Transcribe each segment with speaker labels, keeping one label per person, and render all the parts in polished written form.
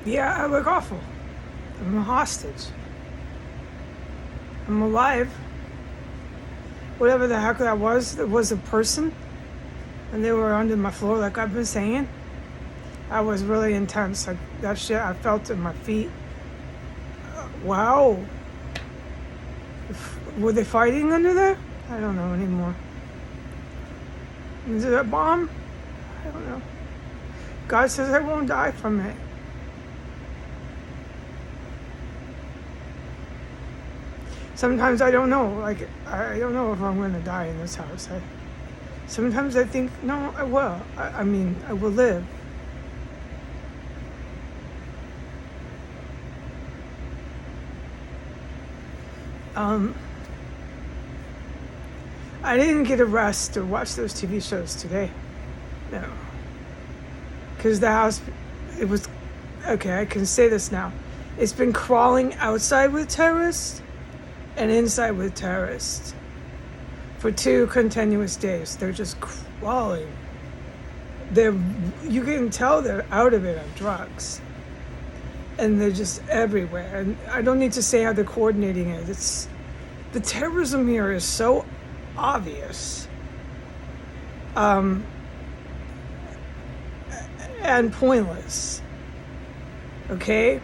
Speaker 1: Yeah, I look awful. I'm a hostage. I'm alive. Whatever the heck that was a person. And they were under my floor, like I've been saying. That was really intense. Like that shit, I felt in my feet. Wow. Were they fighting under there? I don't know anymore. Is it a bomb? I don't know. God says I won't die from it. Sometimes I don't know. Like, I don't know if I'm going to die in this house. Sometimes I think, no, I will. I mean, I will live. I didn't get a rest or watch those TV shows today. No. Because the house, it was, okay, I can say this now. It's been crawling outside with terrorists and inside with terrorists for 2 continuous days. They're just crawling. You can tell they're out of it on drugs. And they're just everywhere. And I don't need to say how they're coordinating it. The terrorism here is so obvious. And pointless. Okay?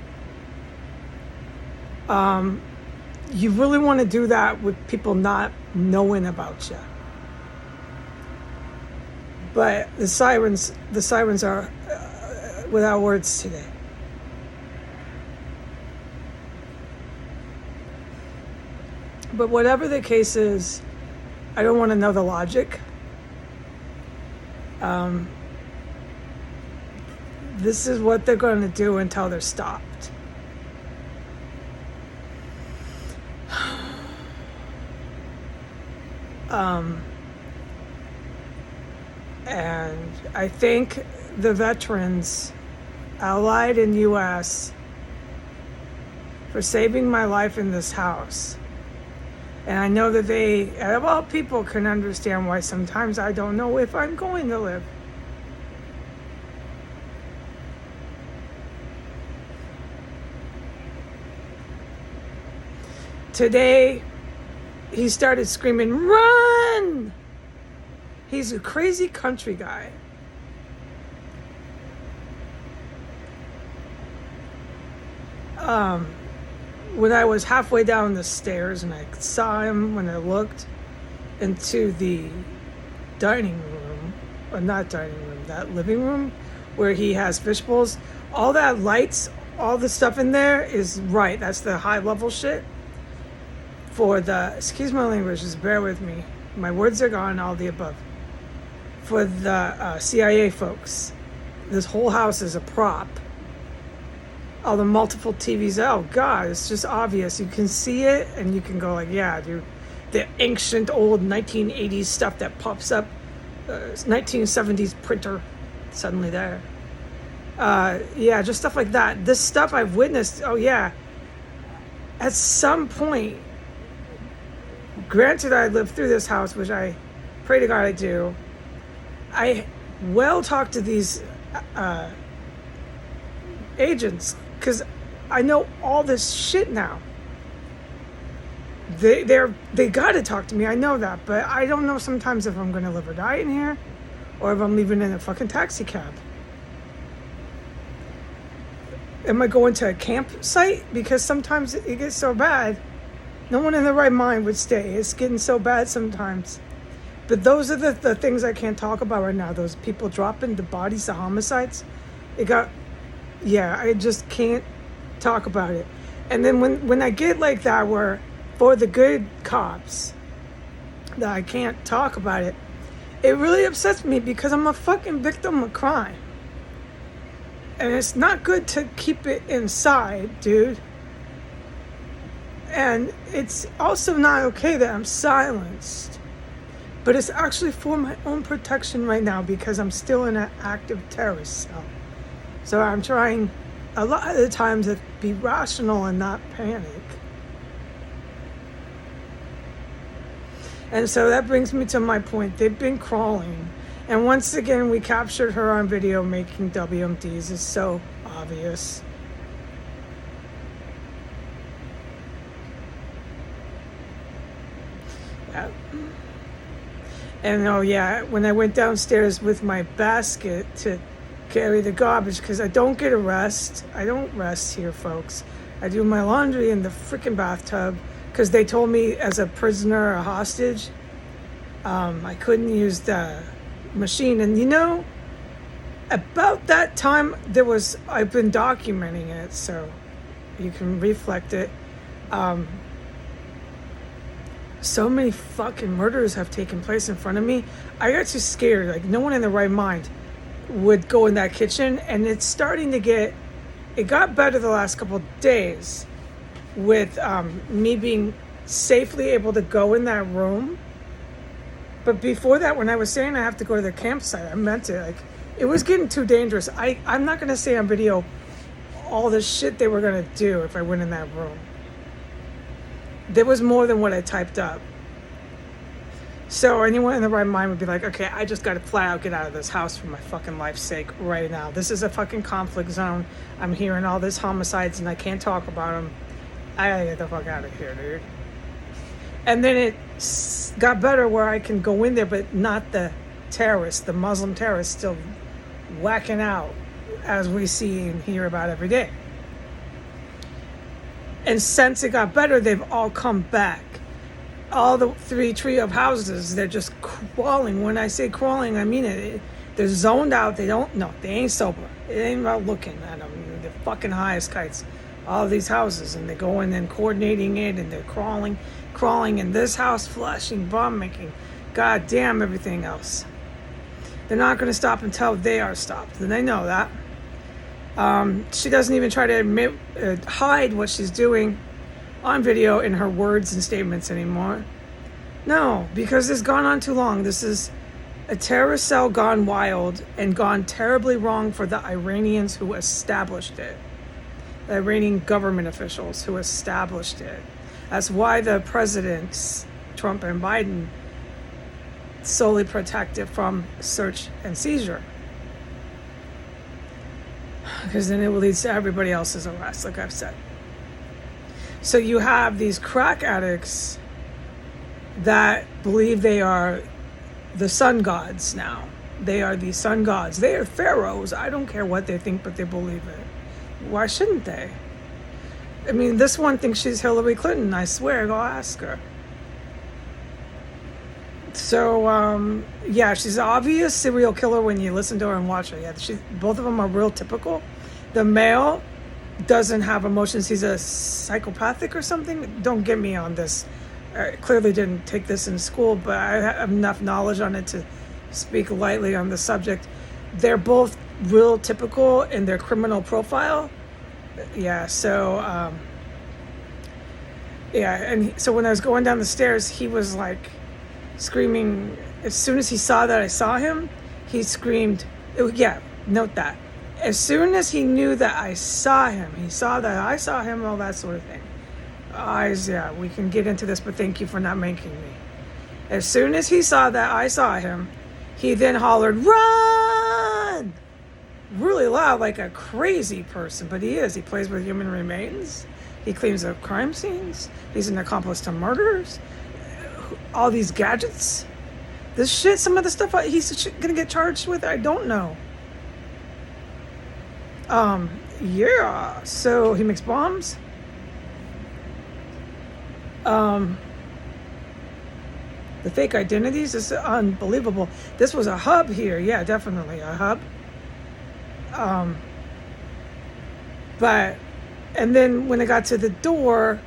Speaker 1: You really want to do that with people not knowing about you. But the sirens are without words today. But whatever the case is, I don't want to know the logic. This is what they're going to do until they're stopped. And I thank the veterans, Allied and U.S., for saving my life in this house. And I know that they, of all people, can understand why sometimes I don't know if I'm going to live. Today, he started screaming, "Run!" He's a crazy country guy. When I was halfway down the stairs and I saw him when I looked into the dining room, or not dining room, that living room where he has fish bowls, all that lights, all the stuff in there is right. That's the high level shit for the, excuse my language, just bear with me. My words are gone, all the above. For the CIA folks, this whole house is a prop. All the multiple TVs, oh God, it's just obvious. You can see it and you can go like, yeah, dude, the ancient old 1980s stuff that pops up, 1970s printer suddenly there. Yeah, just stuff like that. This stuff I've witnessed, oh yeah, at some point, granted I lived through this house, which I pray to God I do, I will talk to these agents, because I know all this shit now. They gotta talk to me, I know that, but I don't know sometimes if I'm gonna live or die in here, or if I'm leaving in a fucking taxi cab. Am I going to a campsite? Because sometimes it gets so bad, no one in their right mind would stay. It's getting so bad sometimes. But those are the things I can't talk about right now. Those people dropping the bodies, the homicides. I just can't talk about it. And then when I get like that, where for the good cops, that I can't talk about it, it really upsets me because I'm a fucking victim of crime. And it's not good to keep it inside, dude. And it's also not okay that I'm silenced. But it's actually for my own protection right now because I'm still in an active terrorist cell. So I'm trying a lot of the times to be rational and not panic. And so that brings me to my point. They've been crawling. And once again, we captured her on video making WMDs. It's so obvious. And oh yeah, when I went downstairs with my basket to carry the garbage, because I don't get a rest. I don't rest here, folks. I do my laundry in the freaking bathtub, because they told me as a prisoner, a hostage, I couldn't use the machine. And you know, about that time, I've been documenting it, so you can reflect it. So many fucking murders have taken place in front of me. I got too scared. Like, no one in their right mind would go in that kitchen. And it's starting to it got better the last couple of days with me being safely able to go in that room. But before that, when I was saying I have to go to the campsite, I meant it. Like, it was getting too dangerous. I'm not going to say on video all the shit they were going to do if I went in that room. There was more than what I typed up. So anyone in the right mind would be like, okay, I just got to flat out get out of this house for my fucking life's sake right now. This is a fucking conflict zone. I'm hearing all this homicides and I can't talk about them. I gotta get the fuck out of here, dude. And then it got better where I can go in there, but not the terrorists, the Muslim terrorists still whacking out, as we see and hear about every day. And since it got better, they've all come back. All the three trio of houses, they're just crawling. When I say crawling, I mean it. They're zoned out. They ain't sober. It ain't about looking at them. They're fucking high as kites. All of these houses, and they're going and coordinating it, and they're crawling in this house, flashing, bomb making, goddamn everything else. They're not going to stop until they are stopped, and they know that. She doesn't even try to hide what she's doing on video in her words and statements anymore. No, because it's gone on too long. This is a terrorist cell gone wild and gone terribly wrong for the Iranians who established it. The Iranian government officials who established it. That's why the presidents, Trump and Biden, solely protect it from search and seizure. Because then it will lead to everybody else's arrest, like I've said. So you have these crack addicts that believe they are the sun gods now. They are the sun gods. They are pharaohs. I don't care what they think, but they believe it. Why shouldn't they? I mean, this one thinks she's Hillary Clinton. I swear, go ask her. So, yeah, she's an obvious serial killer when you listen to her and watch her. Yeah, both of them are real typical. The male doesn't have emotions. He's a psychopathic or something. Don't get me on this. I clearly didn't take this in school, but I have enough knowledge on it to speak lightly on the subject. They're both real typical in their criminal profile. Yeah, so, and so when I was going down the stairs, he was like screaming. As soon as he saw that I saw him, he screamed. Note that. As soon as he knew that I saw him, he saw that I saw him, all that sort of thing. Eyes, yeah, we can get into this, but thank you for not making me. As soon as he saw that I saw him, he then hollered, "Run!" Really loud, like a crazy person, but he is. He plays with human remains. He cleans up crime scenes. He's an accomplice to murders. All these gadgets. This shit, some of the stuff he's gonna get charged with, I don't know. Yeah, so he makes bombs. The fake identities is unbelievable. This was a hub here. Yeah, definitely a hub. And then when I got to the door,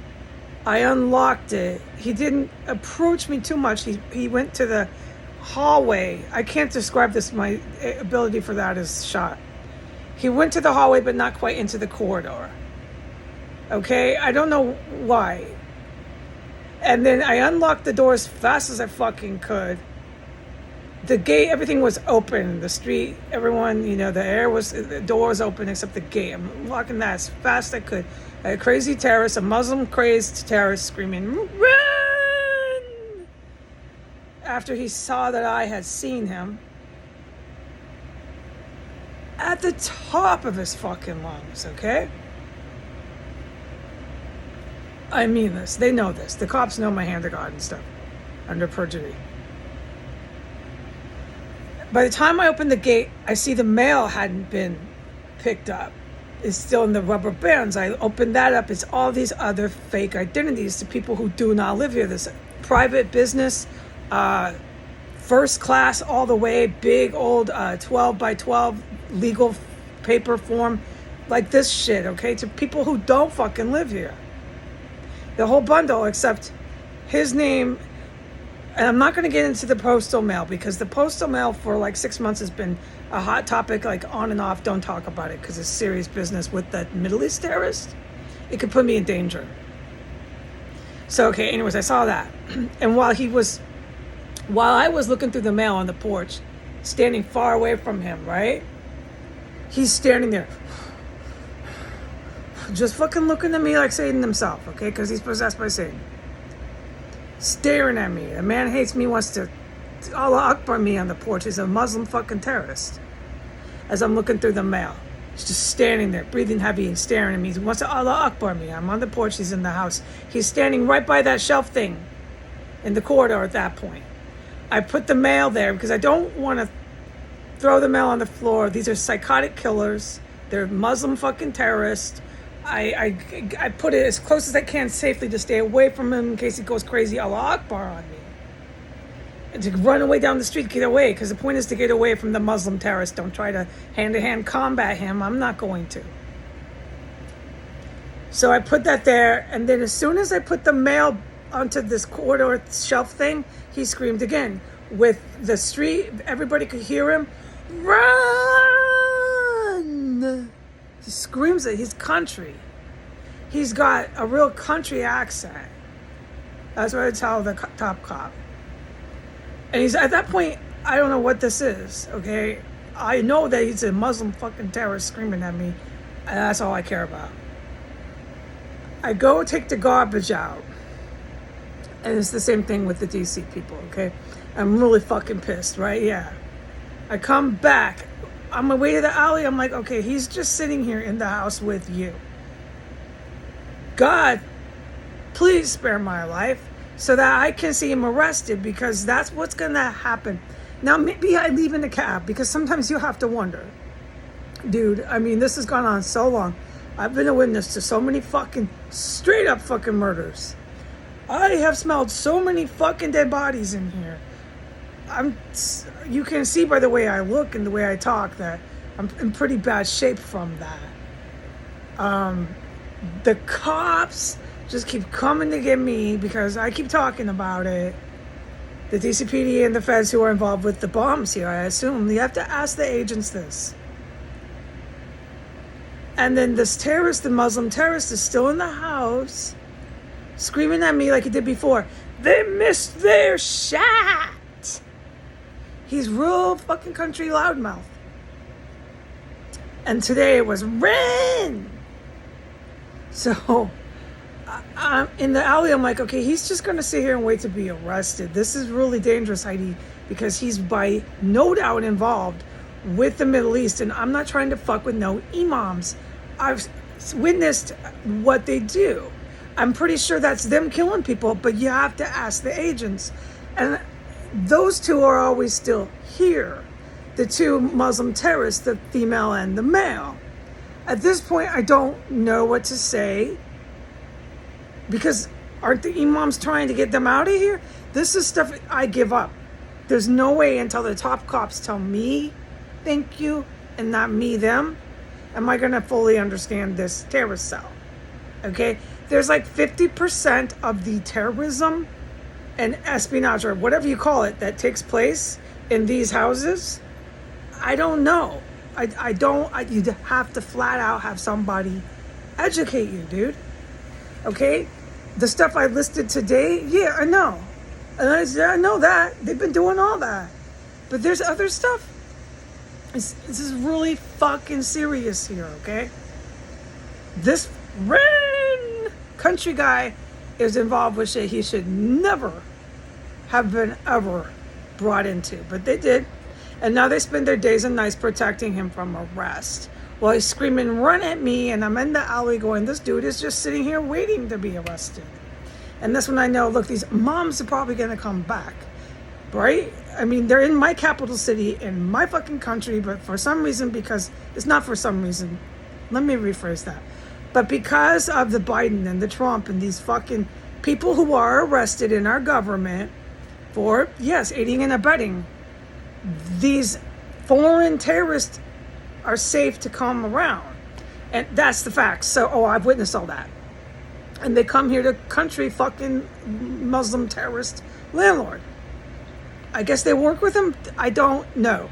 Speaker 1: I unlocked it. He didn't approach me too much. He went to the hallway. I can't describe this. My ability for that is shot. He went to the hallway, but not quite into the corridor. Okay? I don't know why. And then I unlocked the door as fast as I fucking could. The gate, everything was open. The street, everyone, the door was open except the gate. I'm locking that as fast as I could. A crazy terrorist, a Muslim crazed terrorist screaming, "Run!" After he saw that I had seen him at the top of his fucking lungs, okay? I mean this. They know this. The cops know my hand to God and stuff under perjury. By the time I opened the gate, I see the mail hadn't been picked up. It's still in the rubber bands. I opened that up. It's all these other fake identities to people who do not live here. This private business, first class all the way, big old 12 by 12 legal paper form, like this shit, okay? To people who don't fucking live here. The whole bundle except his name. And I'm not going to get into the postal mail because the postal mail for like 6 months has been a hot topic, like on and off. Don't talk about it because it's serious business with that Middle East terrorist. It could put me in danger. So, okay, anyways, I saw that. And while I was looking through the mail on the porch, standing far away from him, right? He's standing there, just fucking looking at me like Satan himself, okay? Because he's possessed by Satan. Staring at me. A man hates me, wants to Allah Akbar me on the porch. He's a Muslim fucking terrorist. As I'm looking through the mail, he's just standing there, breathing heavy and staring at me. He wants to Allah Akbar me. I'm on the porch. He's in the house. He's standing right by that shelf thing in the corridor at that point. I put the mail there because I don't want to throw the mail on the floor. These are psychotic killers. They're Muslim fucking terrorists. I put it as close as I can safely to stay away from him in case he goes crazy Allah Akbar on me. And to run away down the street, get away, because the point is to get away from the Muslim terrorist. Don't try to hand-to-hand combat him. I'm not going to. So I put that there, and then as soon as I put the mail onto this corridor shelf thing, he screamed again. With the street, everybody could hear him. Run! He screams at his country. He's got a real country accent. That's what I tell the top cop. And he's at that point, I don't know what this is, okay? I know that he's a Muslim fucking terrorist screaming at me, and that's all I care about. I go take the garbage out, and it's the same thing with the DC people, okay? I'm really fucking pissed, right? Yeah. I come back. On my way to the alley, I'm like, okay, he's just sitting here in the house with you. God, please spare my life so that I can see him arrested, because that's what's going to happen. Now, maybe I leave in the cab, because sometimes you have to wonder. Dude, I mean, this has gone on so long. I've been a witness to so many fucking, straight up fucking murders. I have smelled so many fucking dead bodies in here. You can see by the way I look and the way I talk that I'm in pretty bad shape from that. The cops just keep coming to get me because I keep talking about it. The DCPD and the feds who are involved with the bombs here, I assume. You have to ask the agents this. And then this terrorist, the Muslim terrorist, is still in the house, screaming at me like he did before. They missed their shot. He's real fucking country loudmouth. And today it was rain. So I'm in the alley, I'm like, okay, he's just going to sit here and wait to be arrested. This is really dangerous, Heidi, because he's by no doubt involved with the Middle East. And I'm not trying to fuck with no imams. I've witnessed what they do. I'm pretty sure that's them killing people, but you have to ask the agents. And those two are always still here. The two Muslim terrorists, the female and the male. At this point, I don't know what to say, because aren't the imams trying to get them out of here? This is stuff I give up. There's no way until the top cops tell me thank you and not me them am I going to fully understand this terrorist cell. Okay? There's like 50% of the terrorism and espionage, or whatever you call it, that takes place in these houses. I don't know. You'd have to flat out have somebody educate you, dude. Okay? The stuff I listed today, yeah, I know. And I know that. They've been doing all that. But there's other stuff. This is really fucking serious here, okay? This country guy is involved with shit he should never have been ever brought into. But they did. And now they spend their days and nights protecting him from arrest. While he's screaming, run at me, and I'm in the alley going, this dude is just sitting here waiting to be arrested. And that's when I know, look, these moms are probably going to come back, right? I mean, they're in my capital city, in my fucking country, but for some reason, because it's not for some reason, let me rephrase that. But because of the Biden and the Trump and these fucking people who are arrested in our government for, yes, aiding and abetting, these foreign terrorists are safe to come around. And that's the facts. So, I've witnessed all that. And they come here to country fucking Muslim terrorist landlord. I guess they work with him. I don't know.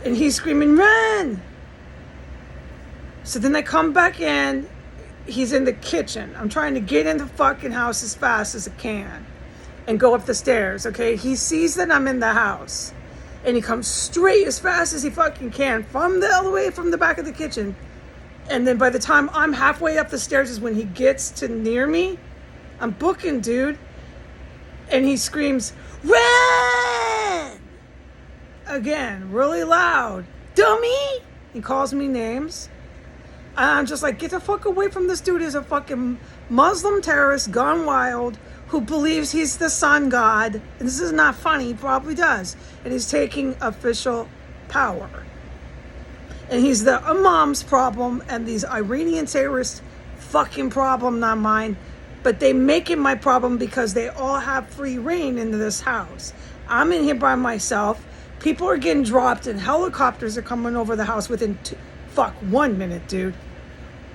Speaker 1: And he's screaming, run! So then I come back in. He's in the kitchen. I'm trying to get in the fucking house as fast as I can and go up the stairs, okay? He sees that I'm in the house. And he comes straight as fast as he fucking can from all the way from the back of the kitchen. And then by the time I'm halfway up the stairs is when he gets to near me. I'm booking, dude. And he screams, run! Again, really loud. Dummy! He calls me names. And I'm just like, get the fuck away from this dude. He's a fucking Muslim terrorist gone wild who believes he's the sun god. And this is not funny. He probably does. And he's taking official power. And he's the imam's problem and these Iranian terrorists' fucking problem, not mine. But they make it my problem because they all have free reign into this house. I'm in here by myself. People are getting dropped and helicopters are coming over the house within 1 minute, dude.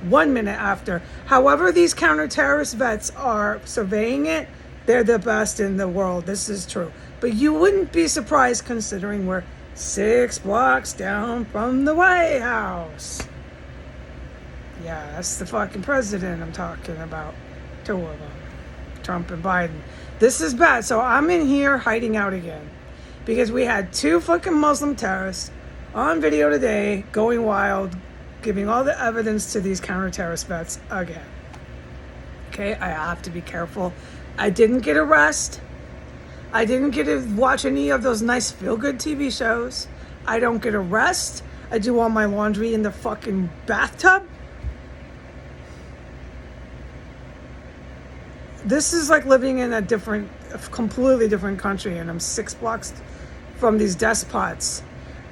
Speaker 1: 1 minute after. However, these counter-terrorist vets are surveying it, they're the best in the world. This is true. But you wouldn't be surprised considering we're 6 blocks down from the White House. Yeah, that's the fucking president I'm talking about. 2 of them. Trump and Biden. This is bad. So I'm in here hiding out again. Because we had 2 fucking Muslim terrorists on video today going wild, giving all the evidence to these counter-terrorist vets again. Okay, I have to be careful. I didn't get arrested. I didn't get to watch any of those nice feel-good TV shows. I don't get arrested. I do all my laundry in the fucking bathtub. This is like living in a completely different country, and I'm 6 blocks from these despots.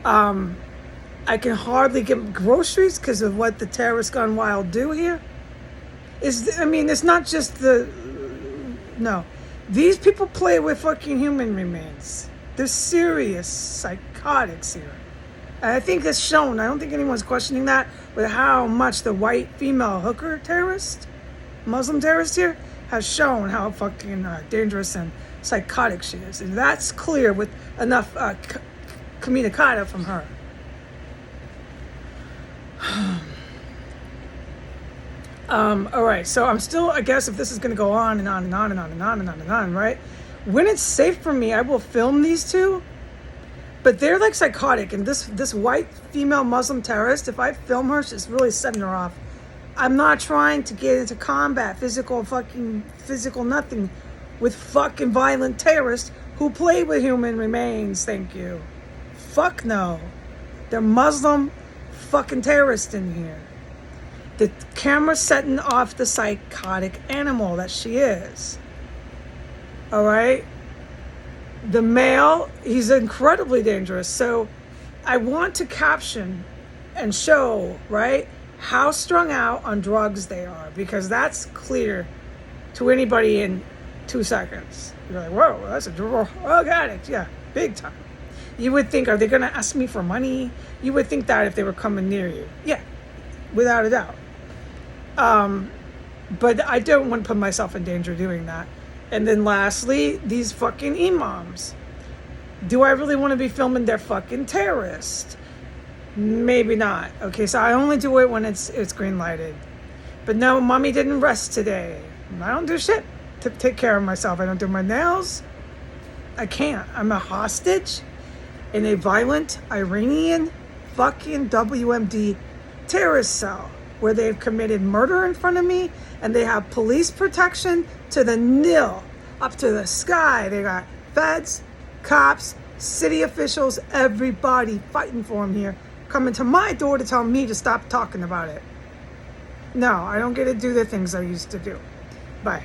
Speaker 1: I can hardly get groceries because of what the terrorists gone wild do here. It's not just no. These people play with fucking human remains. They're serious psychotics here. And I think that's shown. I don't think anyone's questioning that with how much the white female hooker terrorist, Muslim terrorist here, has shown how fucking dangerous and psychotic she is. And that's clear with enough communicata from her. All right, so I'm still, I guess if this is going to go on and on and on and on and on and on and on, right? When it's safe for me, I will film these 2. But they're like psychotic. And this white female Muslim terrorist, if I film her, she's really setting her off. I'm not trying to get into combat, physical nothing with fucking violent terrorists who play with human remains, thank you. Fuck no. They're Muslim fucking terrorists in here. The camera's setting off the psychotic animal that she is. All right? The male, he's incredibly dangerous. So I want to caption and show, right, how strung out on drugs they are, because that's clear to anybody in 2 seconds. You're like, whoa, that's a drug addict. Yeah, big time. You would think, are they going to ask me for money? You would think that if they were coming near you. Yeah, without a doubt. But I don't want to put myself in danger doing that. And then lastly, these fucking imams. Do I really want to be filming their fucking terrorists? Maybe not. Okay, so I only do it when it's green lighted. But no, mommy didn't rest today. I don't do shit to take care of myself. I don't do my nails. I can't. I'm a hostage in a violent Iranian fucking WMD terrorist cell where they've committed murder in front of me and they have police protection to the nil, up to the sky. They got feds, cops, city officials, everybody fighting for them here, coming to my door to tell me to stop talking about it. No, I don't get to do the things I used to do. Bye.